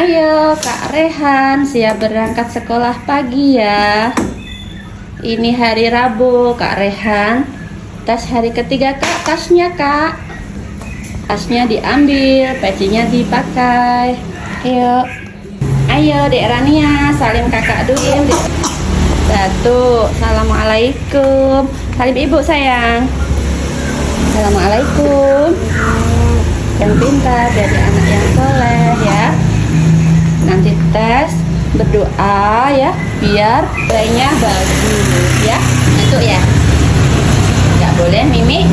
Ayo Kak Rehan, siap berangkat sekolah pagi ya. Ini hari Rabu Kak Rehan. Tas hari ketiga Kak, tasnya Kak. Tasnya diambil, pecinya dipakai. Ayo Dek Rania, salim kakak dulu. Satu, assalamualaikum. Salim ibu sayang. Assalamualaikum. Yang pintar, jadi anak yang soleh ya. Nanti tes, berdoa ya, biar nilainya bagus ya. Itu ya. Nggak boleh mimik